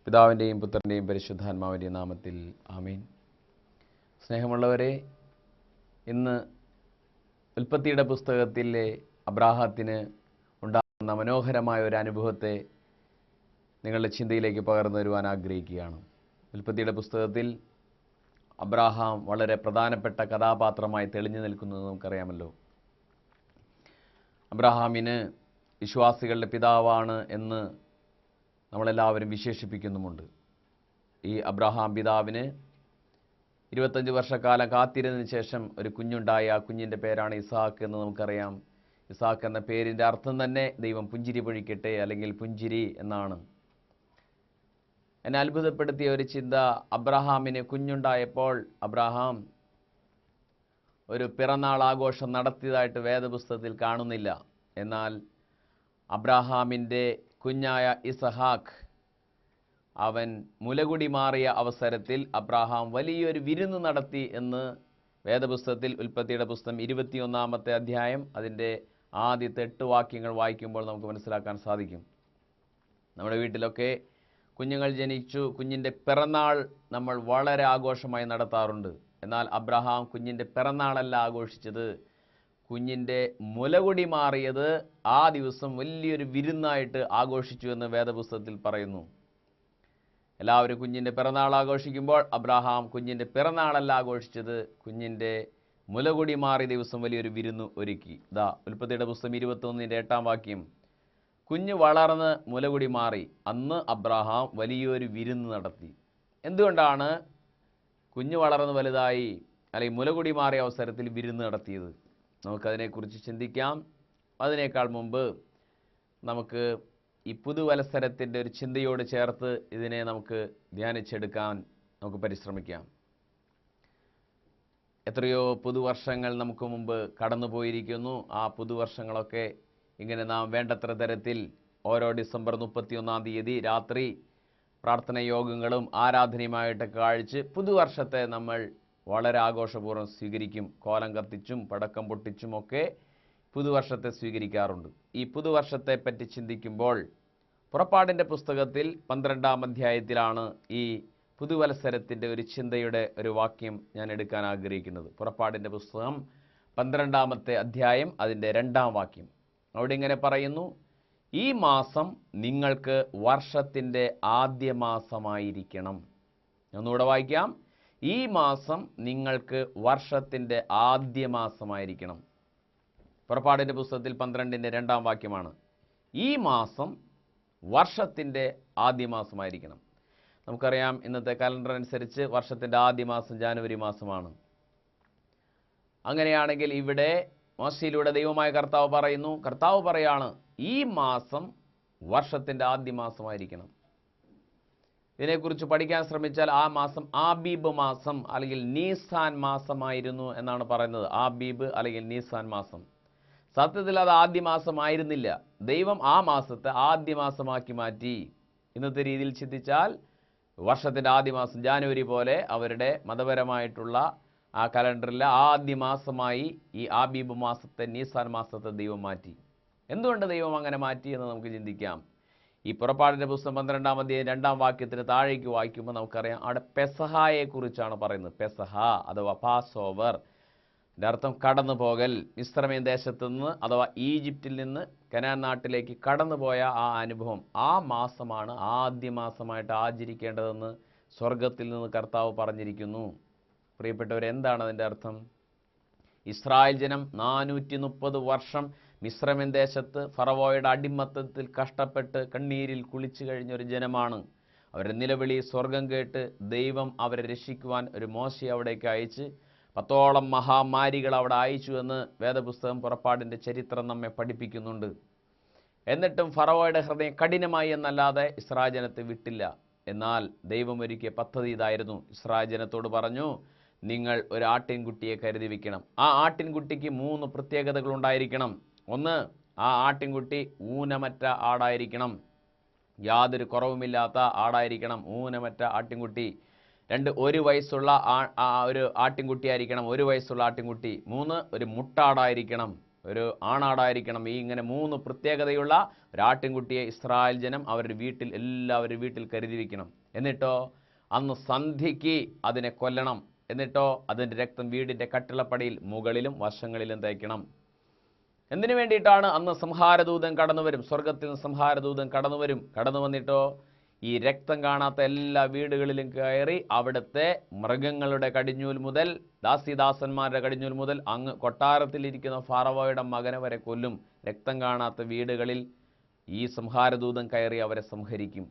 പിതാവിൻ്റെയും പുത്രൻ്റെയും പരിശുദ്ധാത്മാവിൻ്റെയും നാമത്തിൽ ആമീൻ. സ്നേഹമുള്ളവരെ, ഇന്ന് ഉൽപ്പത്തിയുടെ പുസ്തകത്തിലെ അബ്രാഹത്തിന് ഉണ്ടാകുന്ന മനോഹരമായ ഒരു അനുഭവത്തെ നിങ്ങളുടെ ചിന്തയിലേക്ക് പകർന്നു തരുവാൻ ആഗ്രഹിക്കുകയാണ്. ഉൽപ്പത്തിയുടെ പുസ്തകത്തിൽ അബ്രാഹാം വളരെ പ്രധാനപ്പെട്ട കഥാപാത്രമായി തെളിഞ്ഞു നിൽക്കുന്നത് നമുക്കറിയാമല്ലോ. അബ്രാഹാമിന് വിശ്വാസികളുടെ പിതാവാണ് എന്ന് നമ്മളെല്ലാവരും വിശേഷിപ്പിക്കുന്നുമുണ്ട്. ഈ അബ്രാഹാം പിതാവിന് 25 വർഷക്കാലം കാത്തിരുന്നതിന് ശേഷം ഒരു കുഞ്ഞുണ്ടായി. ആ കുഞ്ഞിൻ്റെ പേരാണ് ഇസാക്ക് എന്ന് നമുക്കറിയാം. ഇസാക്ക് എന്ന പേരിൻ്റെ അർത്ഥം തന്നെ ദൈവം പുഞ്ചിരി പൊഴിക്കട്ടെ, അല്ലെങ്കിൽ പുഞ്ചിരി എന്നാണ്. എന്നെ അത്ഭുതപ്പെടുത്തിയ ഒരു ചിന്ത, അബ്രഹാമിന് കുഞ്ഞുണ്ടായപ്പോൾ അബ്രഹാം ഒരു പിറന്നാൾ ആഘോഷം നടത്തിയതായിട്ട് വേദപുസ്തകത്തിൽ കാണുന്നില്ല. എന്നാൽ അബ്രഹാമിൻ്റെ കുഞ്ഞായ ഇസഹാക്ക് അവൻ മുലകുടി മാറിയ അവസരത്തിൽ അബ്രഹാം വലിയൊരു വിരുന്ന് നടത്തി എന്ന് വേദപുസ്തകത്തിൽ ഉൽപ്പത്തിയുടെ പുസ്തകം 21-ാമത്തെ അധ്യായം അതിൻ്റെ ആദ്യത്തെ 8 വാക്യങ്ങൾ വായിക്കുമ്പോൾ നമുക്ക് മനസ്സിലാക്കാൻ സാധിക്കും. നമ്മുടെ വീട്ടിലൊക്കെ കുഞ്ഞുങ്ങൾ ജനിച്ചു, കുഞ്ഞിൻ്റെ പിറന്നാൾ നമ്മൾ വളരെ ആഘോഷമായി നടത്താറുണ്ട്. എന്നാൽ അബ്രഹാം കുഞ്ഞിൻ്റെ പിറന്നാളല്ല ആഘോഷിച്ചത്, കുഞ്ഞിൻ്റെ മുലകുടി മാറിയത് ആ ദിവസം വലിയൊരു വിരുന്നായിട്ട് ആഘോഷിച്ചു എന്ന് വേദപുസ്തകത്തിൽ പറയുന്നു. എല്ലാവരും കുഞ്ഞിൻ്റെ പിറന്നാൾ ആഘോഷിക്കുമ്പോൾ അബ്രഹാം കുഞ്ഞിൻ്റെ പിറന്നാളല്ല ആഘോഷിച്ചത്, കുഞ്ഞിൻ്റെ മുലകുടി മാറിയ ദിവസം വലിയൊരു വിരുന്ന് ഒരുക്കി. ഉൽപ്പത്തിയുടെ പുസ്തകം 21-ന്റെ 8-ാം വാക്യം, കുഞ്ഞ് വളർന്ന് മുലകുടി മാറി, അന്ന് അബ്രഹാം വലിയൊരു വിരുന്ന് നടത്തി. എന്തുകൊണ്ടാണ് കുഞ്ഞ് വളർന്ന് വലുതായി അല്ലെങ്കിൽ മുലകുടി മാറിയ അവസരത്തിൽ വിരുന്ന് നടത്തിയത്? നമുക്കതിനെക്കുറിച്ച് ചിന്തിക്കാം. അതിനേക്കാൾ മുമ്പ് നമുക്ക് ഈ പുതുവത്സരത്തിൻ്റെ ഒരു ചിന്തയോട് ചേർത്ത് ഇതിനെ നമുക്ക് ധ്യാനിച്ചെടുക്കാൻ നമുക്ക് പരിശ്രമിക്കാം. എത്രയോ പുതുവർഷങ്ങൾ നമുക്ക് മുമ്പ് കടന്നുപോയിരിക്കുന്നു. ആ പുതുവർഷങ്ങളൊക്കെ ഇങ്ങനെ നാം വേണ്ടത്ര തരത്തിൽ ഓരോ ഡിസംബർ 31-ാം തീയതി രാത്രി പ്രാർത്ഥന യോഗങ്ങളും ആരാധനയുമായിട്ടൊക്കെ കാഴ്ച പുതുവർഷത്തെ നമ്മൾ വളരെ ആഘോഷപൂർവ്വം സ്വീകരിക്കും. കോലം കത്തിച്ചും പടക്കം പൊട്ടിച്ചും ഒക്കെ പുതുവർഷത്തെ സ്വീകരിക്കാറുണ്ട്. ഈ പുതുവർഷത്തെ പറ്റി ചിന്തിക്കുമ്പോൾ പുറപ്പാടിൻ്റെ പുസ്തകത്തിൽ 12-ാം അധ്യായത്തിലാണ് ഈ പുതുവത്സരത്തിൻ്റെ ഒരു ചിന്തയുടെ ഒരു വാക്യം ഞാൻ എടുക്കാൻ ആഗ്രഹിക്കുന്നത്. പുറപ്പാടിൻ്റെ പുസ്തകം 12-ാമത്തെ അധ്യായം അതിൻ്റെ 2-ാം വാക്യം. അവിടെ ഇങ്ങനെ പറയുന്നു, ഈ മാസം നിങ്ങൾക്ക് വർഷത്തിൻ്റെ ആദ്യ മാസമായിരിക്കണം. ഒന്നുകൂടെ വായിക്കാം, ഈ മാസം നിങ്ങൾക്ക് വർഷത്തിൻ്റെ ആദ്യ മാസമായിരിക്കണം. പുറപ്പാടിൻ്റെ പുസ്തകത്തിൽ 12-ന്റെ 2-ാം വാക്യമാണ്, ഈ മാസം വർഷത്തിൻ്റെ ആദ്യ മാസമായിരിക്കണം. നമുക്കറിയാം ഇന്നത്തെ കലണ്ടർ അനുസരിച്ച് വർഷത്തിൻ്റെ ആദ്യ മാസം ജാനുവരി മാസമാണ്. അങ്ങനെയാണെങ്കിൽ ഇവിടെ മോശയിലൂടെ ദൈവമായ കർത്താവ് പറയാണ് ഈ മാസം വർഷത്തിൻ്റെ ആദ്യ മാസമായിരിക്കണം. ഇതിനെക്കുറിച്ച് പഠിക്കാൻ ശ്രമിച്ചാൽ ആ മാസം ആബീബ് മാസം അല്ലെങ്കിൽ നീസാൻ മാസമായിരുന്നു എന്നാണ് പറയുന്നത്. ആബീബ് അല്ലെങ്കിൽ നീസാൻ മാസം. സത്യത്തിൽ അത് ആദ്യ മാസമായിരുന്നില്ല. ദൈവം ആ മാസത്തെ ആദ്യ മാസമാക്കി മാറ്റി. ഇന്നത്തെ രീതിയിൽ ചിന്തിച്ചാൽ വർഷത്തിൻ്റെ ആദ്യ മാസം ജാനുവരി പോലെ അവരുടെ മതപരമായിട്ടുള്ള ആ കലണ്ടറിലെ ആദ്യ മാസമായി ഈ ആബീബ് മാസത്തെ നീസാൻ മാസത്തെ ദൈവം മാറ്റി. എന്തുകൊണ്ട് ദൈവം അങ്ങനെ മാറ്റി എന്ന് നമുക്ക് ചിന്തിക്കാം. ഈ പുറപ്പാടിൻ്റെ പുസ്തകം 12-ാം അധ്യായം 2-ാം വാക്യത്തിന് താഴേക്ക് വായിക്കുമ്പോൾ നമുക്കറിയാം അവിടെ പെസഹായെക്കുറിച്ചാണ് പറയുന്നത്. പെസഹ അഥവാ പാസ് ഓവർ, ഇതിൻ്റെ അർത്ഥം കടന്നു പോകൽ. മിസ്രയീം ദേശത്തു നിന്ന് അഥവാ ഈജിപ്തിൽ നിന്ന് കനാൻ നാട്ടിലേക്ക് കടന്നുപോയ ആ അനുഭവം, ആ മാസമാണ് ആദ്യ മാസമായിട്ട് ആചരിക്കേണ്ടതെന്ന് സ്വർഗത്തിൽ നിന്ന് കർത്താവ് പറഞ്ഞിരിക്കുന്നു. പ്രിയപ്പെട്ടവർ, എന്താണ് അതിൻ്റെ അർത്ഥം? ഇസ്രായേൽ ജനം 430 വർഷം മിസ്രയീം ദേശത്ത് ഫറവോയുടെ അടിമത്തത്തിൽ കഷ്ടപ്പെട്ട് കണ്ണീരിൽ കുളിച്ചു കഴിഞ്ഞൊരു ജനമാണ്. അവരുടെ നിലവിളി സ്വർഗം കേട്ട് ദൈവം അവരെ രക്ഷിക്കുവാൻ ഒരു മോശയെ അവിടേക്ക് അയച്ച് 10ഓളം മഹാമാരികൾ അവിടെ അയച്ചു എന്ന് വേദപുസ്തകം പുറപ്പാടിൻ്റെ ചരിത്രം നമ്മെ പഠിപ്പിക്കുന്നുണ്ട്. എന്നിട്ടും ഫറവോയുടെ ഹൃദയം കഠിനമായി എന്നല്ലാതെ ഇസ്രായേൽ ജനത്തെ വിട്ടില്ല. എന്നാൽ ദൈവം ഒരുക്കിയ പദ്ധതി ഇതായിരുന്നു. ഇസ്രായേൽ ജനത്തോട് പറഞ്ഞു, നിങ്ങൾ ഒരു ആട്ടിൻകുട്ടിയെ കരുതി വയ്ക്കണം. ആ ആട്ടിൻകുട്ടിക്ക് 3 പ്രത്യേകതകൾ ഉണ്ടായിരിക്കണം. ഒന്ന്, ആ ആട്ടിൻകുട്ടി ഊനമറ്റ ആടായിരിക്കണം, യാതൊരു കുറവുമില്ലാത്ത ആടായിരിക്കണം, ഊനമറ്റ ആട്ടിൻകുട്ടി. 2, 1 വയസ്സുള്ള ഒരു ആട്ടിൻകുട്ടിയായിരിക്കണം, 1 വയസ്സുള്ള ആട്ടിൻകുട്ടി. 3, ഒരു മുട്ടാടായിരിക്കണം. ഒരു ആണാടായിരിക്കണം. ഈ ഇങ്ങനെ 3 പ്രത്യേകതയുള്ള ഒരാട്ടിൻകുട്ടിയെ ഇസ്രായേൽ ജനം എല്ലാവരും വീട്ടിൽ കരുതി വയ്ക്കണം. എന്നിട്ടോ അന്ന് സന്ധ്യയ്ക്ക് അതിനെ കൊല്ലണം. എന്നിട്ടോ അതിൻ്റെ രക്തം വീടിൻ്റെ കട്ടിളപ്പടിയിൽ മുകളിലും വശങ്ങളിലും തേക്കണം. എന്തിനു വേണ്ടിയിട്ടാണ്? അന്ന് സംഹാരദൂതൻ കടന്നു വരും. സ്വർഗത്തിൽ നിന്ന് സംഹാരദൂതൻ കടന്നു വന്നിട്ടോ ഈ രക്തം കാണാത്ത എല്ലാ വീടുകളിലും കയറി അവിടുത്തെ മൃഗങ്ങളുടെ കടിഞ്ഞൂൽ മുതൽ ദാസിദാസന്മാരുടെ കടിഞ്ഞൂൽ മുതൽ അങ്ങ് കൊട്ടാരത്തിലിരിക്കുന്ന ഫറവോയുടെ മകനെ വരെ കൊല്ലും. രക്തം കാണാത്ത വീടുകളിൽ ഈ സംഹാരദൂതൻ കയറി അവരെ സംഹരിക്കും.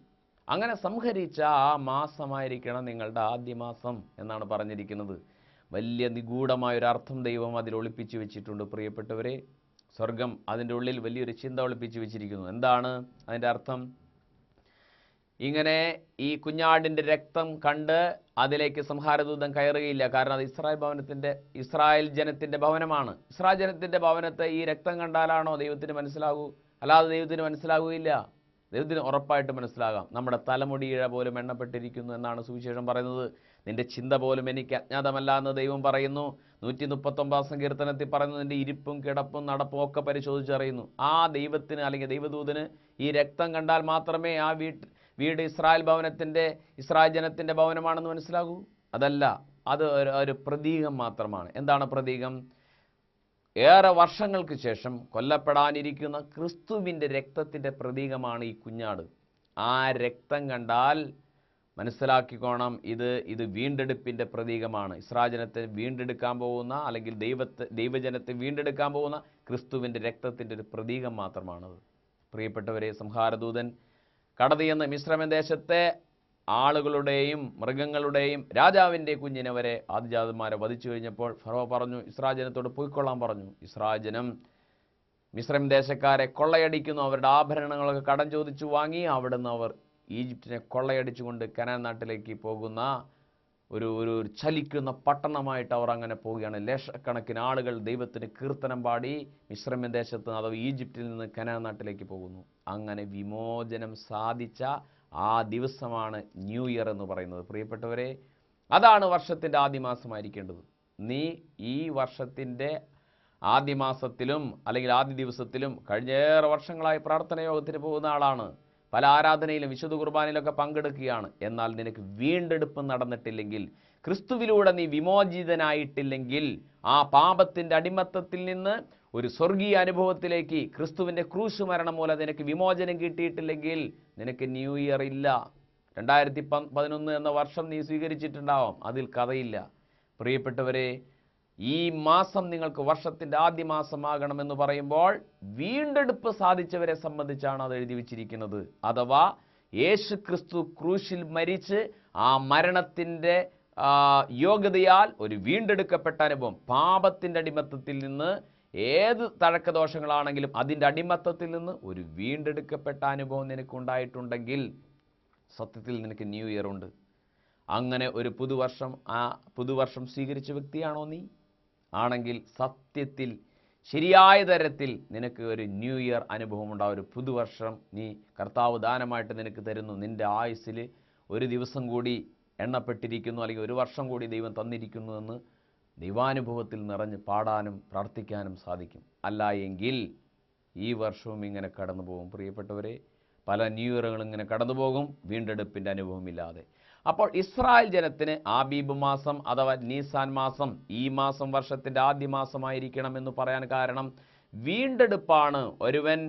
അങ്ങനെ സംഹരിച്ച ആ മാസമായിരിക്കണം നിങ്ങളുടെ ആദ്യ മാസം എന്നാണ് പറഞ്ഞിരിക്കുന്നത്. വലിയ നിഗൂഢമായൊരർത്ഥം ദൈവം അതിൽ ഒളിപ്പിച്ചു വെച്ചിട്ടുണ്ട് പ്രിയപ്പെട്ടവരെ. സ്വർഗം അതിൻ്റെ ഉള്ളിൽ വലിയൊരു ചിന്ത ഒളിപ്പിച്ചു വെച്ചിരിക്കുന്നു. എന്താണ് അതിൻ്റെ അർത്ഥം? ഇങ്ങനെ ഈ കുഞ്ഞാടിൻ്റെ രക്തം കണ്ട് അതിലേക്ക് സംഹാരദൂതൻ കയറുകയില്ല. കാരണം അത് ഇസ്രായേൽ ജനത്തിൻ്റെ ഭവനമാണ്. ഇസ്രായേൽ ജനത്തിൻ്റെ ഭവനത്തെ ഈ രക്തം കണ്ടാലാണോ ദൈവത്തിന് മനസ്സിലാകൂ? അല്ലാതെ ദൈവത്തിന് മനസ്സിലാകുകയില്ല. ദൈവത്തിന് ഉറപ്പായിട്ട് മനസ്സിലാകാം. നമ്മുടെ തലമുടിയിഴ പോലും എണ്ണപ്പെട്ടിരിക്കുന്നു എന്നാണ് സുവിശേഷം പറയുന്നത്. നിന്റെ ചിന്ത പോലും എനിക്ക് അജ്ഞാതമല്ല എന്ന് ദൈവം പറയുന്നു. 139 സങ്കീർത്തനത്തിൽ പറയുന്നത് നിന്റെ ഇരിപ്പും കിടപ്പും നടപ്പും ഒക്കെ പരിശോധിച്ചറിയുന്നു. ആ ദൈവത്തിന് അല്ലെങ്കിൽ ദൈവദൂതന് ഈ രക്തം കണ്ടാൽ മാത്രമേ ആ വീട് ഇസ്രായേൽ ജനത്തിൻ്റെ ഭവനമാണെന്ന് മനസ്സിലാകൂ. അതല്ല, അത് ഒരു പ്രതീകം മാത്രമാണ്. എന്താണ് പ്രതീകം? ഏറെ വർഷങ്ങൾക്ക് ശേഷം കൊല്ലപ്പെടാനിരിക്കുന്ന ക്രിസ്തുവിൻ്റെ രക്തത്തിൻ്റെ പ്രതീകമാണ് ഈ കുഞ്ഞാട്. ആ രക്തം കണ്ടാൽ മനസ്സിലാക്കിക്കോണം, ഇത് വീണ്ടെടുപ്പിൻ്റെ പ്രതീകമാണ്. ഇസ്രായേൽ ജനത്തെ വീണ്ടെടുക്കാൻ പോകുന്ന അല്ലെങ്കിൽ ദൈവജനത്തെ വീണ്ടെടുക്കാൻ പോകുന്ന ക്രിസ്തുവിൻ്റെ രക്തത്തിൻ്റെ ഒരു പ്രതീകം മാത്രമാണത്. പ്രിയപ്പെട്ടവരെ, സംഹാരദൂതൻ കടന്നുചെന്ന് മിസ്രൈം ദേശത്തെ ആളുകളുടെയും മൃഗങ്ങളുടെയും രാജാവിൻ്റെ കുഞ്ഞിനെ വരെ ആദിജാതന്മാരെ വധിച്ചു കഴിഞ്ഞപ്പോൾ ഫറവോ പറഞ്ഞു, ഇസ്രായേൽ ജനത്തോട് പോയിക്കൊള്ളാൻ പറഞ്ഞു. ഇസ്രായേൽ ജനം മിസ്രൈം ദേശക്കാരെ കൊള്ളയടിക്കുന്നു. അവരുടെ ആഭരണങ്ങളൊക്കെ കടം ചോദിച്ചു വാങ്ങി അവിടുന്ന് അവർ ഈജിപ്തിനെ കൊള്ളയടിച്ചുകൊണ്ട് കനാൻ നാട്ടിലേക്ക് പോകുന്ന ഒരു ചലിക്കുന്ന പട്ടണമായിട്ട് അവർ അങ്ങനെ പോവുകയാണ്. ലക്ഷക്കണക്കിന് ആളുകൾ ദൈവത്തിന് കീർത്തനം പാടി മിസ്രൈം ദേശത്ത് അഥവാ ഈജിപ്തിൽ നിന്ന് കനാൻ നാട്ടിലേക്ക് പോകുന്നു. അങ്ങനെ വിമോചനം സാധിച്ച ആ ദിവസമാണ് ന്യൂ ഇയർ എന്ന് പറയുന്നത്. പ്രിയപ്പെട്ടവരെ, അതാണ് വർഷത്തിൻ്റെ ആദ്യ മാസമായിരിക്കേണ്ടത്. നീ ഈ വർഷത്തിൻ്റെ ആദ്യ മാസത്തിലും അല്ലെങ്കിൽ ആദ്യ ദിവസത്തിലും കഴിഞ്ഞേറെ വർഷങ്ങളായി പ്രാർത്ഥന യോഗത്തിന് പോകുന്ന ആളാണ്. പല ആരാധനയിലും വിശുദ്ധ കുർബാനയിലൊക്കെ പങ്കെടുക്കുകയാണ്. എന്നാൽ നിനക്ക് വീണ്ടെടുപ്പ് നടന്നിട്ടില്ലെങ്കിൽ, ക്രിസ്തുവിലൂടെ നീ വിമോചിതനായിട്ടില്ലെങ്കിൽ, ആ പാപത്തിൻ്റെ അടിമത്തത്തിൽ നിന്ന് ഒരു സ്വർഗീയ അനുഭവത്തിലേക്ക് ക്രിസ്തുവിൻ്റെ ക്രൂശ് മരണം മൂലം നിനക്ക് വിമോചനം കിട്ടിയിട്ടില്ലെങ്കിൽ നിനക്ക് ന്യൂ ഇയർ ഇല്ല. 2011 എന്ന വർഷം നീ സ്വീകരിച്ചിട്ടുണ്ടാവാം, അതിൽ കഥയില്ല. പ്രിയപ്പെട്ടവരെ, ഈ മാസം നിങ്ങൾക്ക് വർഷത്തിൻ്റെ ആദ്യ മാസമാകണമെന്ന് പറയുമ്പോൾ വീണ്ടെടുപ്പ് സാധിച്ചവരെ സംബന്ധിച്ചാണ് അത് എഴുതി വച്ചിരിക്കുന്നത്. അഥവാ യേശു ക്രിസ്തു ക്രൂശിൽ മരിച്ച് ആ മരണത്തിൻ്റെ യോഗ്യതയാൽ ഒരു വീണ്ടെടുക്കപ്പെട്ട അനുഭവം, പാപത്തിൻ്റെ അടിമത്തത്തിൽ നിന്ന് ഏത് തഴക്കദോഷങ്ങളാണെങ്കിലും അതിൻ്റെ അടിമത്തത്തിൽ നിന്ന് ഒരു വീണ്ടെടുക്കപ്പെട്ട അനുഭവം നിനക്കുണ്ടായിട്ടുണ്ടെങ്കിൽ സത്യത്തിൽ നിനക്ക് ന്യൂ ഇയർ ഉണ്ട്. അങ്ങനെ ഒരു പുതുവർഷം സ്വീകരിച്ച വ്യക്തിയാണോ നീ? ആണെങ്കിൽ സത്യത്തിൽ ശരിയായ തരത്തിൽ നിനക്ക് ഒരു ന്യൂ ഇയർ അനുഭവം ഉണ്ടാവും. ഒരു പുതുവർഷം നീ കർത്താവ് ദാനമായിട്ട് നിനക്ക് തരുന്നു. നിൻ്റെ ആയുസ്സിൽ ഒരു ദിവസം കൂടി എണ്ണപ്പെട്ടിരിക്കുന്നു, അല്ലെങ്കിൽ ഒരു വർഷം കൂടി ദൈവം തന്നിരിക്കുന്നു എന്ന് ദൈവാനുഭവത്തിൽ നിറഞ്ഞ് പാടാനും പ്രാർത്ഥിക്കാനും സാധിക്കും. അല്ല എങ്കിൽ ഈ വർഷവും ഇങ്ങനെ കടന്നു പോകും. പ്രിയപ്പെട്ടവരെ, പല ന്യൂ ഇയറുകളും ഇങ്ങനെ കടന്നു പോകും വീണ്ടെടുപ്പിൻ്റെ അനുഭവമില്ലാതെ. അപ്പോൾ ഇസ്രായേൽ ജനത്തിന് ആബീബ് മാസം അഥവാ നീസാൻ മാസം, ഈ മാസം വർഷത്തിൻ്റെ ആദ്യ മാസമായിരിക്കണം എന്ന് പറയാൻ കാരണം വീണ്ടെടുപ്പാണ്. ഒരുവൻ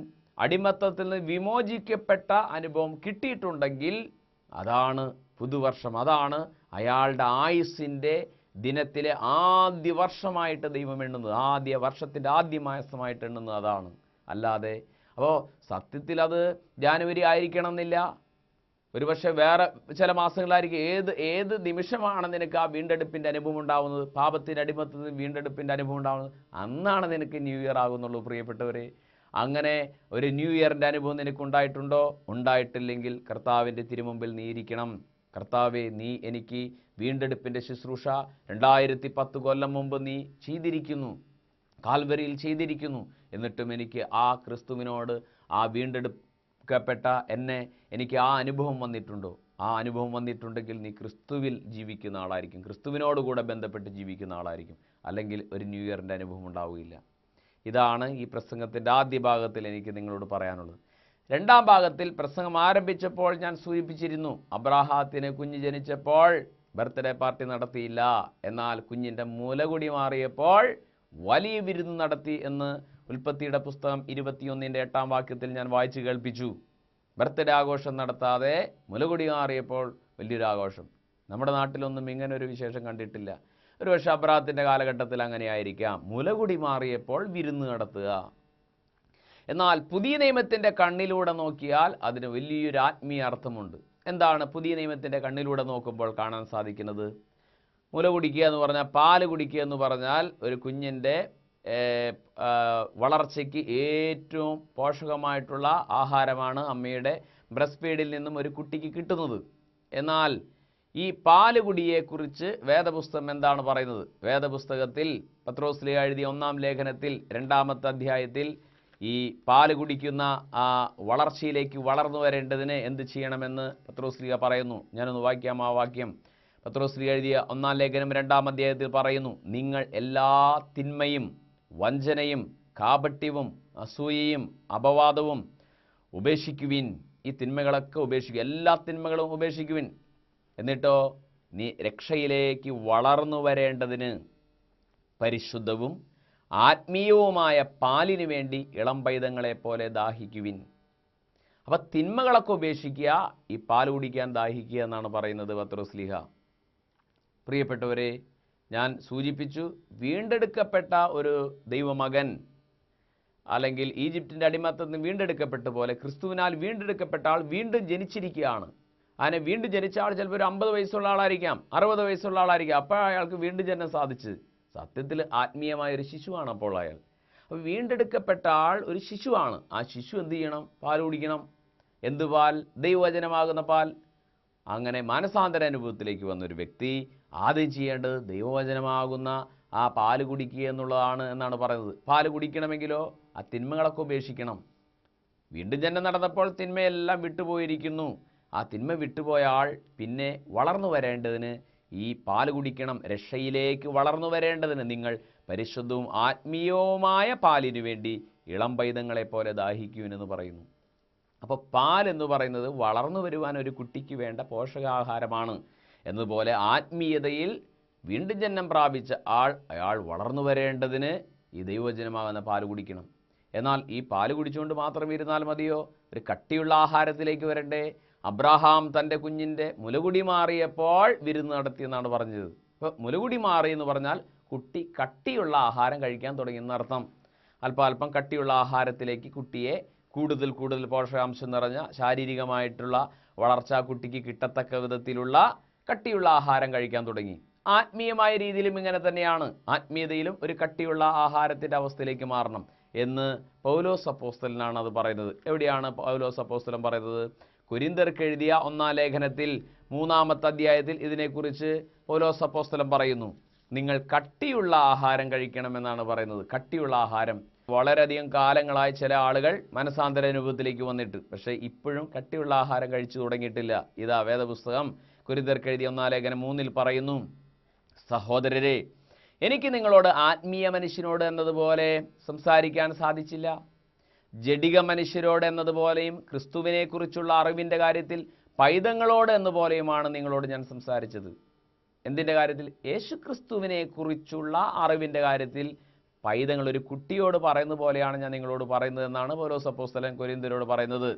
അടിമത്തത്തിൽ നിന്ന് വിമോചിക്കപ്പെട്ട അനുഭവം കിട്ടിയിട്ടുണ്ടെങ്കിൽ അതാണ് പുതുവർഷം, അതാണ് അയാളുടെ ആയുസ്സിൻ്റെ ദിനത്തിലെ ആദ്യ വർഷമായിട്ട് ദൈവം എണ്ണുന്നത്, ആദ്യ വർഷത്തിൻ്റെ ആദ്യ മാസമായിട്ട് എണ്ണുന്നത് അതാണ്. അല്ലാതെ അപ്പോൾ സത്യത്തിൽ അത് ജാനുവരി ആയിരിക്കണം എന്നില്ല, ഒരുപക്ഷെ വേറെ ചില മാസങ്ങളായിരിക്കും. ഏത് നിമിഷമാണ് നിനക്ക് ആ വീണ്ടെടുപ്പിൻ്റെ അനുഭവം ഉണ്ടാകുന്നത്, പാപത്തിൻ്റെ അടിമത്തത്തിൽ വീണ്ടെടുപ്പിൻ്റെ അനുഭവം ഉണ്ടാകുന്നത്, അന്നാണ് നിനക്ക് ന്യൂ ഇയർ ആകുന്നുള്ളൂ. പ്രിയപ്പെട്ടവരെ, അങ്ങനെ ഒരു ന്യൂ ഇയറിൻ്റെ അനുഭവം നിനക്കുണ്ടായിട്ടുണ്ടോ? ഉണ്ടായിട്ടില്ലെങ്കിൽ കർത്താവിൻ്റെ തിരുമുമ്പിൽ നീ ഇരിക്കണം. കർത്താവേ, നീ എനിക്ക് വീണ്ടെടുപ്പിൻ്റെ ശുശ്രൂഷ 2010 കൊല്ലം മുമ്പ് നീ ചെയ്തിരിക്കുന്നു, കാൽവരിയിൽ ചെയ്തിരിക്കുന്നു. എന്നിട്ടും എനിക്ക് ആ ക്രിസ്തുവിനോട് ആ വീണ്ടെടുക്കപ്പെട്ട എനിക്ക് ആ അനുഭവം വന്നിട്ടുണ്ടോ? ആ അനുഭവം വന്നിട്ടുണ്ടെങ്കിൽ നീ ക്രിസ്തുവിൽ ജീവിക്കുന്ന ആളായിരിക്കും, ക്രിസ്തുവിനോടുകൂടെ ബന്ധപ്പെട്ട് ജീവിക്കുന്ന ആളായിരിക്കും. അല്ലെങ്കിൽ ഒരു ന്യൂ ഇയറിൻ്റെ അനുഭവം ഉണ്ടാവുകയില്ല. ഇതാണ് ഈ പ്രസംഗത്തിൻ്റെ ആദ്യ ഭാഗത്തിൽ എനിക്ക് നിങ്ങളോട് പറയാനുള്ളത്. രണ്ടാം ഭാഗത്തിൽ പ്രസംഗം ആരംഭിച്ചപ്പോൾ ഞാൻ സൂചിപ്പിച്ചിരുന്നു, അബ്രാഹാത്തിന് കുഞ്ഞ് ജനിച്ചപ്പോൾ ബർത്ത്ഡേ പാർട്ടി നടത്തിയില്ല, എന്നാൽ കുഞ്ഞിൻ്റെ മുലകുടി മാറിയപ്പോൾ വലിയ വിരുന്ന് നടത്തി എന്ന് ഉൽപ്പത്തിയുടെ പുസ്തകം 21:8 വാക്യത്തിൽ ഞാൻ വായിച്ചു കേൾപ്പിച്ചു. ബർത്ത്ഡേ ആഘോഷം നടത്താതെ മുലകുടി മാറിയപ്പോൾ വലിയൊരു ആഘോഷം. നമ്മുടെ നാട്ടിലൊന്നും ഇങ്ങനെ ഒരു വിശേഷം കണ്ടിട്ടില്ല. ഒരുപക്ഷെ അബ്രാഹത്തിൻ്റെ കാലഘട്ടത്തിൽ അങ്ങനെ ആയിരിക്കാം, മുലകുടി മാറിയപ്പോൾ വിരുന്ന് നടത്തുക. എന്നാൽ പുതിയ നിയമത്തിൻ്റെ കണ്ണിലൂടെ നോക്കിയാൽ അതിന് വലിയൊരു ആത്മീയ അർത്ഥമുണ്ട്. എന്താണ് പുതിയ നിയമത്തിൻ്റെ കണ്ണിലൂടെ നോക്കുമ്പോൾ കാണാൻ സാധിക്കുന്നത്? മുല കുടിക്കുക എന്ന് പറഞ്ഞാൽ, പാല് കുടിക്കുക എന്ന് പറഞ്ഞാൽ ഒരു കുഞ്ഞിൻ്റെ വളർച്ചയ്ക്ക് ഏറ്റവും പോഷകമായിട്ടുള്ള ആഹാരമാണ് അമ്മയുടെ ബ്രസ്റ്റ് ഫീഡിൽ നിന്നും ഒരു കുട്ടിക്ക് കിട്ടുന്നത്. എന്നാൽ ഈ പാല് കുടിയെക്കുറിച്ച് വേദപുസ്തകം എന്താണ് പറയുന്നത്? വേദപുസ്തകത്തിൽ പത്രോസ് എഴുതിയ 1-ാം ലേഖനത്തിൽ 2-ാമത്തെ അധ്യായത്തിൽ ഈ പാല് കുടിക്കുന്ന ആ വളർച്ചയിലേക്ക് വളർന്നു വരേണ്ടതിന് എന്ത് ചെയ്യണമെന്ന് പത്രോസ് പറയുന്നു. ഞാനൊന്ന് വായിക്കാം ആ വാക്യം. പത്രോസ് എഴുതിയ 1-ാം ലേഖനം 2-ാം അധ്യായത്തിൽ പറയുന്നു, നിങ്ങൾ എല്ലാ തിന്മയും വഞ്ചനയും കാപട്യവും അസൂയയും അപവാദവും ഉപേക്ഷിക്കുവിൻ. ഈ തിന്മകളൊക്കെ ഉപേക്ഷിക്കുക, എല്ലാ തിന്മകളും ഉപേക്ഷിക്കുവിൻ. എന്നിട്ടോ നീ രക്ഷയിലേക്ക് വളർന്നു വരേണ്ടതിന് പരിശുദ്ധവും ആത്മീയവുമായ പാലിനു വേണ്ടി ഇളം പൈതങ്ങളെ പോലെ ദാഹിക്കുവിൻ. അപ്പം തിന്മകളൊക്കെ ഉപേക്ഷിക്കുക, ഈ പാൽ കുടിക്കാൻ ദാഹിക്കുക എന്നാണ് പറയുന്നത് പത്രോസ്ലീഹ. പ്രിയപ്പെട്ടവരെ, ഞാൻ സൂചിപ്പിച്ചു, വീണ്ടെടുക്കപ്പെട്ട ഒരു ദൈവമകൻ അല്ലെങ്കിൽ ഈജിപ്തിൻ്റെ അടിമത്തത്തിൽ നിന്ന് വീണ്ടെടുക്കപ്പെട്ട പോലെ ക്രിസ്തുവിനാൽ വീണ്ടെടുക്കപ്പെട്ട ആൾ വീണ്ടും ജനിച്ചിരിക്കുകയാണ്. അങ്ങനെ വീണ്ടും ജനിച്ച ആൾ ചിലപ്പോൾ ഒരു 50 വയസ്സുള്ള ആളായിരിക്കാം, 60 വയസ്സുള്ള ആളായിരിക്കാം. അപ്പോൾ അയാൾക്ക് വീണ്ടും ജന്മം സാധിച്ച് സത്യത്തിൽ ആത്മീയമായൊരു ശിശുവാണ് അപ്പോൾ അയാൾ. അപ്പോൾ വീണ്ടെടുക്കപ്പെട്ട ആൾ ഒരു ശിശുവാണ്. ആ ശിശു എന്ത് ചെയ്യണം? പാൽ കുടിക്കണം. എന്ത് പാൽ? ദൈവവചനമാകുന്ന പാൽ. അങ്ങനെ മാനസാന്തര അനുഭവത്തിലേക്ക് വന്നൊരു വ്യക്തി ആദ്യം ചെയ്യേണ്ടത് ദൈവവചനമാകുന്ന ആ പാല് കുടിക്കുക എന്നുള്ളതാണ് എന്നാണ് പറയുന്നത്. പാല് കുടിക്കണമെങ്കിലോ ആ തിന്മകളൊക്കെ ഉപേക്ഷിക്കണം. വീണ്ടും ജന്മം നടന്നപ്പോൾ തിന്മയെല്ലാം വിട്ടുപോയിരിക്കുന്നു. ആ തിന്മ വിട്ടുപോയ ആൾ പിന്നെ വളർന്നു വരേണ്ടതിന് ഈ പാല് കുടിക്കണം. രക്ഷയിലേക്ക് വളർന്നു വരേണ്ടതിന് നിങ്ങൾ പരിശുദ്ധവും ആത്മീയവുമായ പാലിനു വേണ്ടി ഇളം പൈതങ്ങളെ പോലെ ദാഹിക്കുവിനെന്ന് പറയുന്നു. അപ്പോൾ പാൽ എന്ന് പറയുന്നത് വളർന്നു വരുവാൻ ഒരു കുട്ടിക്ക് വേണ്ട പോഷകാഹാരമാണ്. എന്നതുപോലെ ആത്മീയതയിൽ വീണ്ടും ജന്മം പ്രാപിച്ച അയാൾ വളർന്നു വരേണ്ടതിന് ഈ ദൈവവചനമാകുന്ന പാല് കുടിക്കണം. എന്നാൽ ഈ പാല് കുടിച്ചുകൊണ്ട് മാത്രം ഇരുന്നാൽ മതിയോ? ഒരു കട്ടിയുള്ള ആഹാരത്തിലേക്ക് വരണ്ടേ? അബ്രാഹാം തൻ്റെ കുഞ്ഞിൻ്റെ മുലകുടി മാറിയപ്പോൾ വിരുന്ന് നടത്തിയെന്നാണ് പറഞ്ഞത്. ഇപ്പോൾ മുലകുടി മാറി എന്ന് പറഞ്ഞാൽ കുട്ടി കട്ടിയുള്ള ആഹാരം കഴിക്കാൻ തുടങ്ങിയെന്നർത്ഥം. അല്പം കട്ടിയുള്ള ആഹാരത്തിലേക്ക് കുട്ടിയെ കൂടുതൽ പോഷകാംശം നിറഞ്ഞ ശാരീരികമായിട്ടുള്ള വളർച്ച കുട്ടിക്ക് കിട്ടത്തക്ക വിധത്തിലുള്ള കട്ടിയുള്ള ആഹാരം കഴിക്കാൻ തുടങ്ങി. ആത്മീയമായ രീതിയിലും ഇങ്ങനെ തന്നെയാണ്. ആത്മീയതയിലും ഒരു കട്ടിയുള്ള ആഹാരത്തിൻ്റെ അവസ്ഥയിലേക്ക് മാറണം എന്ന് പൗലോസ് അപ്പോസ്തലനാണ് അത് പറയുന്നത്. എവിടെയാണ് പൗലോസ് അപ്പോസ്തലൻ പറയുന്നത്? കൊരിന്ത്യർക്ക് എഴുതിയ 1-ാം ലേഖനത്തിൽ 3-ാമത്തെ അധ്യായത്തിൽ ഇതിനെക്കുറിച്ച് പൗലോസ് അപ്പോസ്തലൻ പറയുന്നു. നിങ്ങൾ കട്ടിയുള്ള ആഹാരം കഴിക്കണമെന്നാണ് പറയുന്നത്. കട്ടിയുള്ള ആഹാരം. വളരെയധികം കാലങ്ങളായി ചില ആളുകൾ മനസാന്തര അനുഭവത്തിലേക്ക് വന്നിട്ട്, പക്ഷേ ഇപ്പോഴും കട്ടിയുള്ള ആഹാരം കഴിച്ചു തുടങ്ങിയിട്ടില്ല. ഇതാ വേദപുസ്തകം കൊരിന്ത്യർക്ക് എഴുതിയ 1-ാം ലേഖനം 3-ൽ പറയുന്നു, സഹോദരരെ, എനിക്ക് നിങ്ങളോട് ആത്മീയ മനുഷ്യനോട് എന്നതുപോലെ സംസാരിക്കാൻ സാധിച്ചില്ല. ജഡിക മനുഷ്യരോട് എന്നതുപോലെയും ക്രിസ്തുവിനെക്കുറിച്ചുള്ള അറിവിൻ്റെ കാര്യത്തിൽ പൈതങ്ങളോട് എന്നപോലെയുമാണ് നിങ്ങളോട് ഞാൻ സംസാരിച്ചത്. എന്തിൻ്റെ കാര്യത്തിൽ? യേശു ക്രിസ്തുവിനെക്കുറിച്ചുള്ള അറിവിൻ്റെ കാര്യത്തിൽ പൈതങ്ങൾ ഒരു കുട്ടിയോട് പറയുന്ന പോലെയാണ് ഞാൻ നിങ്ങളോട് പറയുന്നത് എന്നാണ് പൗലോസ് അപ്പോസ്തലൻ കൊരിന്ത്യരോട് പറയുന്നത്.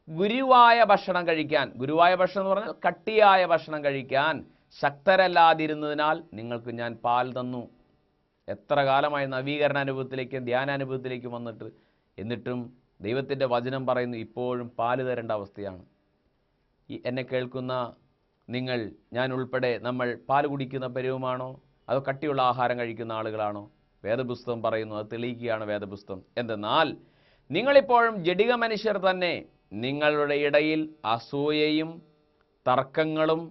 ഗുരുവായ ഭക്ഷണം കഴിക്കാൻ, ഗുരുവായ ഭക്ഷണം എന്ന് പറഞ്ഞാൽ കട്ടിയായ ഭക്ഷണം കഴിക്കാൻ ശക്തരല്ലാതിരുന്നതിനാൽ നിങ്ങൾക്ക് ഞാൻ പാൽ തന്നു. എത്ര കാലമായി നവീകരണ അനുഭവത്തിലേക്കും ധ്യാനാനുഭവത്തിലേക്കും വന്നിട്ട്, എന്നിട്ടും ദൈവത്തിൻ്റെ വചനം പറയുന്നു ഇപ്പോഴും പാല് തരേണ്ട അവസ്ഥയാണ്. എന്നെ കേൾക്കുന്ന നിങ്ങൾ, ഞാൻ ഉൾപ്പെടെ, നമ്മൾ പാൽ കുടിക്കുന്ന പരുവമാണോ അതോ കട്ടിയുള്ള ആഹാരം കഴിക്കുന്ന ആളുകളാണോ? വേദപുസ്തകം പറയുന്നു, അത് തെളിയിക്കുകയാണ് വേദപുസ്തകം. എന്തെന്നാൽ നിങ്ങളിപ്പോഴും ജഡിക മനുഷ്യർ തന്നെ. നിങ്ങളുടെ ഇടയിൽ അസൂയയും തർക്കങ്ങളും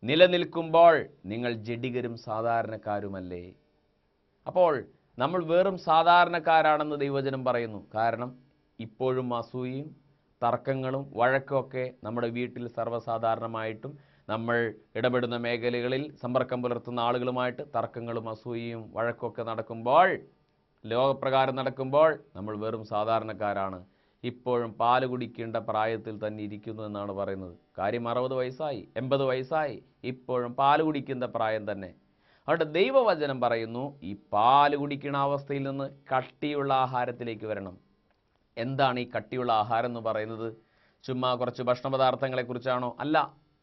നിലനിൽക്കുമ്പോൾ നിങ്ങൾ ജഡികരും സാധാരണക്കാരുമല്ലേ? അപ്പോൾ നമ്മൾ വെറും സാധാരണക്കാരാണെന്ന് ദൈവവചനം പറയുന്നു. കാരണം ഇപ്പോഴും അസൂയയും തർക്കങ്ങളും വഴക്കുമൊക്കെ നമ്മുടെ വീട്ടിൽ സർവ്വസാധാരണമായിട്ടും നമ്മൾ ഇടപെടുന്ന മേഖലകളിൽ സമ്പർക്കം പുലർത്തുന്ന ആളുകളുമായിട്ട് തർക്കങ്ങളും അസൂയയും വഴക്കുമൊക്കെ നടക്കുമ്പോൾ ലോകപ്രകാരം നടക്കുമ്പോൾ നമ്മൾ വെറും സാധാരണക്കാരാണ്. ഇപ്പോഴും പാല് കുടിക്കേണ്ട പ്രായത്തിൽ തന്നെ ഇരിക്കുന്നു എന്നാണ് പറയുന്നത്. കാര്യം 60 വയസ്സായി, 80 വയസ്സായി, ഇപ്പോഴും പാല് കുടിക്കുന്ന പ്രായം തന്നെ. അവിടെ ദൈവവചനം പറയുന്നു, ഈ പാല് കുടിക്കുന്ന അവസ്ഥയിൽ നിന്ന് കട്ടിയുള്ള ആഹാരത്തിലേക്ക് വരണം. എന്താണ് ഈ കട്ടിയുള്ള ആഹാരം എന്ന് പറയുന്നത്? ചുമ്മാ കുറച്ച് ഭക്ഷണപദാർത്ഥങ്ങളെക്കുറിച്ചാണോ? അല്ല.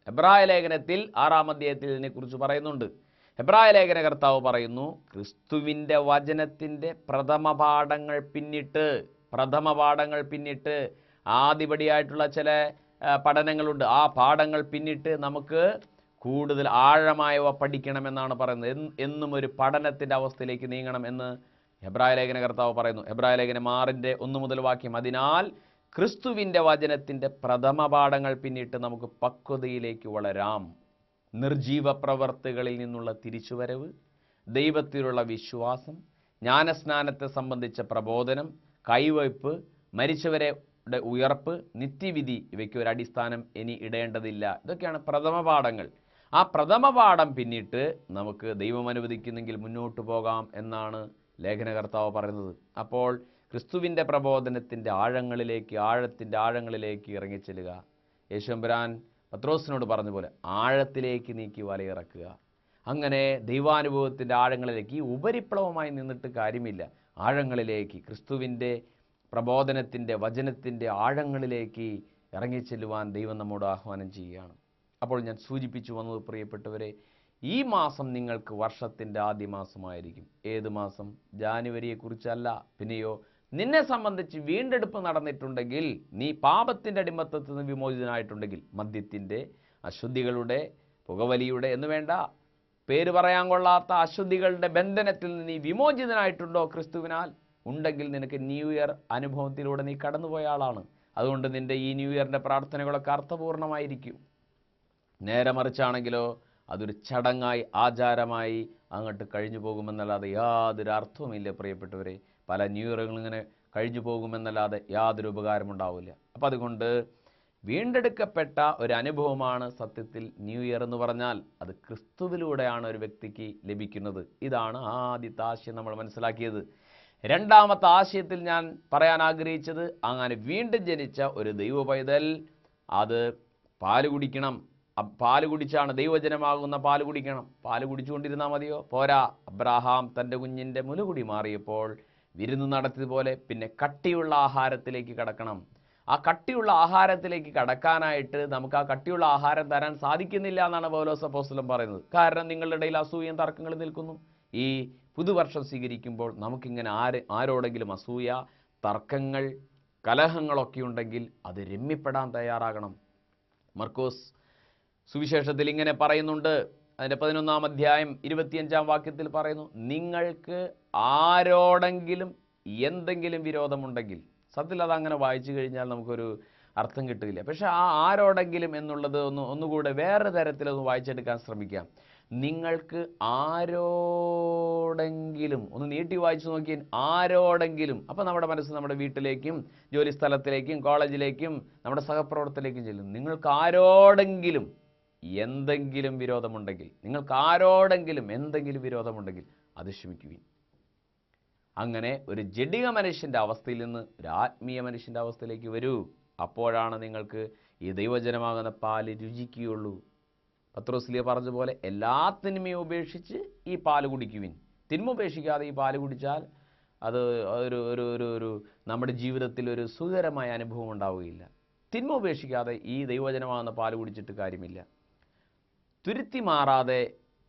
എബ്രായ ലേഖനത്തിൽ 6-ാം അധ്യായത്തിൽ ഇതിനെക്കുറിച്ച് പറയുന്നുണ്ട്. എബ്രായ ലേഖന കർത്താവ് പറയുന്നു, ക്രിസ്തുവിൻ്റെ വചനത്തിൻ്റെ പ്രഥമ പാഠങ്ങൾ പിന്നിട്ട് ആദിപടിയായിട്ടുള്ള ചില പഠനങ്ങളുണ്ട്. ആ പാഠങ്ങൾ പിന്നിട്ട് നമുക്ക് കൂടുതൽ ആഴമായവ പഠിക്കണമെന്നാണ് പറയുന്നത്. എന്നും ഒരു പഠനത്തിൻ്റെ അവസ്ഥയിലേക്ക് നീങ്ങണം എന്ന് എബ്രായ ലേഖന കർത്താവ് പറയുന്നു. എബ്രായ ലേഖനം 6:1 മുതൽ വാക്യം. അതിനാൽ ക്രിസ്തുവിൻ്റെ വചനത്തിൻ്റെ പ്രഥമ പാഠങ്ങൾ പിന്നിട്ട് നമുക്ക് പക്വതയിലേക്ക് വളരാം. നിർജീവ പ്രവർത്തികളിൽ നിന്നുള്ള തിരിച്ചുവരവ്, ദൈവത്തിലുള്ള വിശ്വാസം, ജ്ഞാനസ്നാനത്തെ സംബന്ധിച്ച പ്രബോധനം, കൈവയ്പ്, മരിച്ചവരുടെ ഉയർപ്പ്, നിത്യവിധി, ഇവയ്ക്ക് ഒരു അടിസ്ഥാനം ഇനി ഇടേണ്ടതില്ല. ഇതൊക്കെയാണ് പ്രഥമ പാഠങ്ങൾ. ആ പ്രഥമ പാഠം പിന്നിട്ട് നമുക്ക് ദൈവം അനുവദിക്കുന്നെങ്കിൽ മുന്നോട്ട് പോകാം എന്നാണ് ലേഖനകർത്താവ് പറയുന്നത്. അപ്പോൾ ക്രിസ്തുവിൻ്റെ പ്രബോധനത്തിൻ്റെ ആഴത്തിൻ്റെ ആഴങ്ങളിലേക്ക് ഇറങ്ങിച്ചെല്ലുക. യേശുമ്പുരാൻ പത്രോസിനോട് പറഞ്ഞ പോലെ ആഴത്തിലേക്ക് നീക്കി വലയിറക്കുക. അങ്ങനെ ദൈവാനുഭവത്തിൻ്റെ ആഴങ്ങളിലേക്ക്, ഈ ഉപരിപ്ലവമായി നിന്നിട്ട് കാര്യമില്ല, ആഴങ്ങളിലേക്ക്, ക്രിസ്തുവിൻ്റെ പ്രബോധനത്തിൻ്റെ വചനത്തിൻ്റെ ആഴങ്ങളിലേക്ക് ഇറങ്ങിച്ചെല്ലുവാൻ ദൈവം നമ്മോട് ആഹ്വാനം ചെയ്യുകയാണ്. അപ്പോൾ ഞാൻ സൂചിപ്പിച്ചു വന്നത്, പ്രിയപ്പെട്ടവരെ, ഈ മാസം നിങ്ങൾക്ക് വർഷത്തിൻ്റെ ആദ്യ മാസമായിരിക്കും. ഏത് മാസം? ജാനുവരിയെക്കുറിച്ചല്ല. പിന്നെയോ, നിന്നെ സംബന്ധിച്ച് വീണ്ടെടുപ്പ് നടന്നിട്ടുണ്ടെങ്കിൽ, നീ പാപത്തിൻ്റെ അടിമത്തത്തിൽ നിന്ന് വിമോചിതനായിട്ടുണ്ടെങ്കിൽ, മദ്യത്തിൻ്റെ, അശുദ്ധികളുടെ, പുകവലിയുടെ എന്ന് വേണ്ട, പേര് പറയാൻ കൊള്ളാത്ത അശുദ്ധികളുടെ ബന്ധനത്തിൽ നിന്ന് നീ വിമോചിതനായിട്ടുണ്ടോ ക്രിസ്തുവിനാൽ? ഉണ്ടെങ്കിൽ നിനക്ക് ന്യൂ ഇയർ അനുഭവത്തിലൂടെ നീ കടന്നുപോയ ആളാണ്. അതുകൊണ്ട് നിൻ്റെ ഈ ന്യൂ ഇയറിൻ്റെ പ്രാർത്ഥനകളൊക്കെ അർത്ഥപൂർണമായിരിക്കും. നേരെ മറിച്ചാണെങ്കിലോ അതൊരു ചടങ്ങായി, ആചാരമായി അങ്ങോട്ട് കഴിഞ്ഞു പോകുമെന്നല്ലാതെ യാതൊരു അർത്ഥവുമില്ല. പ്രിയപ്പെട്ടവരെ, പല ന്യൂ ഇയറുകളും ഇങ്ങനെ കഴിഞ്ഞു പോകുമെന്നല്ലാതെ യാതൊരു ഉപകാരമുണ്ടാവില്ല. അപ്പം അതുകൊണ്ട് വീണ്ടെടുക്കപ്പെട്ട ഒരു അനുഭവമാണ് സത്യത്തിൽ ന്യൂ ഇയർ എന്ന് പറഞ്ഞാൽ. അത് ക്രിസ്തുവിലൂടെയാണ് ഒരു വ്യക്തിക്ക് ലഭിക്കുന്നത്. ഇതാണ് ആദ്യത്തെ ആശയം നമ്മൾ മനസ്സിലാക്കിയത്. രണ്ടാമത്തെ ആശയത്തിൽ ഞാൻ പറയാൻ ആഗ്രഹിച്ചത്, അങ്ങനെ വീണ്ടും ജനിച്ച ഒരു ദൈവ പൈതൽ അത് പാല് കുടിക്കണം. പാല് കുടിച്ചാണ് ദൈവജനമാകുന്ന പാല് കുടിക്കണം. പാല് കുടിച്ചുകൊണ്ടിരുന്നാൽ മതിയോ? പോരാ. അബ്രാഹാം തൻ്റെ കുഞ്ഞിൻ്റെ മുലകുടി മാറിയപ്പോൾ വിരുന്ന് നടത്തിയതുപോലെ പിന്നെ കട്ടിയുള്ള ആഹാരത്തിലേക്ക് കടക്കണം. ആ കട്ടിയുള്ള ആഹാരത്തിലേക്ക് കടക്കാനായിട്ട് നമുക്ക് ആ കട്ടിയുള്ള ആഹാരം തരാൻ സാധിക്കുന്നില്ല എന്നാണ് പൗലോസ് അപ്പോസ്തലൻ പറയുന്നത്. കാരണം നിങ്ങളുടെ ഇടയിൽ അസൂയയും തർക്കങ്ങളും നിൽക്കുന്നു. ഈ പുതുവർഷം സ്വീകരിക്കുമ്പോൾ നമുക്കിങ്ങനെ ആരോടെങ്കിലും അസൂയ, തർക്കങ്ങൾ, കലഹങ്ങളൊക്കെ ഉണ്ടെങ്കിൽ അത് രമ്യപ്പെടാൻ തയ്യാറാകണം. മർക്കോസ് സുവിശേഷത്തിൽ ഇങ്ങനെ പറയുന്നുണ്ട്. അതിൻ്റെ 11-ാം അധ്യായം 25-ാം വാക്യത്തിൽ പറയുന്നു, നിങ്ങൾക്ക് ആരോടെങ്കിലും എന്തെങ്കിലും വിരോധമുണ്ടെങ്കിൽ. സത്യത്തിൽ അതങ്ങനെ വായിച്ചു കഴിഞ്ഞാൽ നമുക്കൊരു അർത്ഥം കിട്ടില്ല. പക്ഷെ ആ ആരോടെങ്കിലും എന്നുള്ളത് ഒന്നുകൂടെ വേറെ തരത്തിലൊന്ന് വായിച്ചെടുക്കാൻ ശ്രമിക്കാം. നിങ്ങൾക്ക് ആരോടെങ്കിലും, ഒന്ന് നീട്ടി വായിച്ചു നോക്കിയാൽ ആരോടെങ്കിലും. അപ്പം നമ്മുടെ മനസ്സ് നമ്മുടെ വീട്ടിലേക്കും ജോലി സ്ഥലത്തിലേക്കും കോളേജിലേക്കും നമ്മുടെ സഹപ്രവർത്തനത്തിലേക്കും ചെല്ലും. നിങ്ങൾക്ക് ആരോടെങ്കിലും എന്തെങ്കിലും വിരോധമുണ്ടെങ്കിൽ, നിങ്ങൾക്ക് ആരോടെങ്കിലും എന്തെങ്കിലും വിരോധമുണ്ടെങ്കിൽ അത് ക്ഷമിക്കുവിൻ. അങ്ങനെ ഒരു ജഡിക മനുഷ്യൻ്റെ അവസ്ഥയിൽ നിന്ന് ഒരു ആത്മീയ മനുഷ്യൻ്റെ അവസ്ഥയിലേക്ക് വരൂ. അപ്പോഴാണ് നിങ്ങൾക്ക് ഈ ദൈവജനമാകുന്ന പാല് രുചിക്കുകയുള്ളൂ. പത്രോസ്ലീഹ പറഞ്ഞതുപോലെ എല്ലാ തിന്മയും ഉപേക്ഷിച്ച് ഈ പാല് കുടിക്കുവിൻ. തിന്മ ഉപേക്ഷിക്കാതെ ഈ പാല് കുടിച്ചാൽ അത് ഒരു നമ്മുടെ ജീവിതത്തിൽ ഒരു സുഖകരമായ അനുഭവം ഉണ്ടാവുകയില്ല. തിന്മ ഉപേക്ഷിക്കാതെ ഈ ദൈവജനമാകുന്ന പാല് കുടിച്ചിട്ട് കാര്യമില്ല. തുരുത്തി മാറാതെ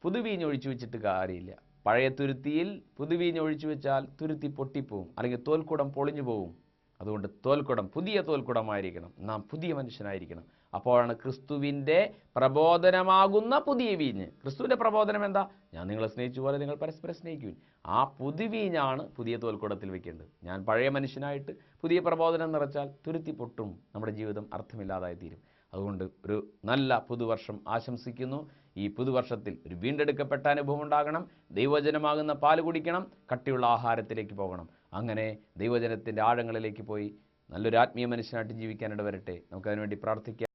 പുതുവീഞ്ഞൊഴിച്ചു വെച്ചിട്ട് കാര്യമില്ല. പഴയ തുരുത്തിയിൽ പുതുവീഞ്ഞൊഴിച്ചു വെച്ചാൽ തുരുത്തി പൊട്ടിപ്പോവും, അല്ലെങ്കിൽ തോൽക്കുടം പൊളിഞ്ഞു പോവും. അതുകൊണ്ട് തോൽക്കുടം പുതിയ തോൽക്കുടമായിരിക്കണം. നാം പുതിയ മനുഷ്യനായിരിക്കണം. അപ്പോഴാണ് ക്രിസ്തുവിൻ്റെ പ്രബോധനമാകുന്ന പുതിയ വീഞ്ഞ്. ക്രിസ്തുവിൻ്റെ പ്രബോധനം എന്താ? ഞാൻ നിങ്ങളെ സ്നേഹിച്ചു പോലെ നിങ്ങൾ പരസ്പരം സ്നേഹിക്കുവിൻ. ആ പുതുവീഞ്ഞാണ് പുതിയ തോൽക്കുടത്തിൽ വെക്കേണ്ടത്. ഞാൻ പഴയ മനുഷ്യനായിട്ട് പുതിയ പ്രബോധനം നിറച്ചാൽ തുരുത്തി പൊട്ടും, നമ്മുടെ ജീവിതം അർത്ഥമില്ലാതായി തീരും. അതുകൊണ്ട് ഒരു നല്ല പുതുവർഷം ആശംസിക്കുന്നു. ഈ പുതുവർഷത്തിൽ ഒരു വീണ്ടെടുക്കപ്പെട്ട അനുഭവം ഉണ്ടാകണം. ദൈവജനമാകുന്ന പാല് കുടിക്കണം. കട്ടിയുള്ള ആഹാരത്തിലേക്ക് പോകണം. അങ്ങനെ ദൈവജനത്തിൻ്റെ ആഴങ്ങളിലേക്ക് പോയി നല്ലൊരു ആത്മീയ മനുഷ്യനായിട്ട് ജീവിക്കാനിട വരട്ടെ. നമുക്കതിനുവേണ്ടി പ്രാർത്ഥിക്കാം.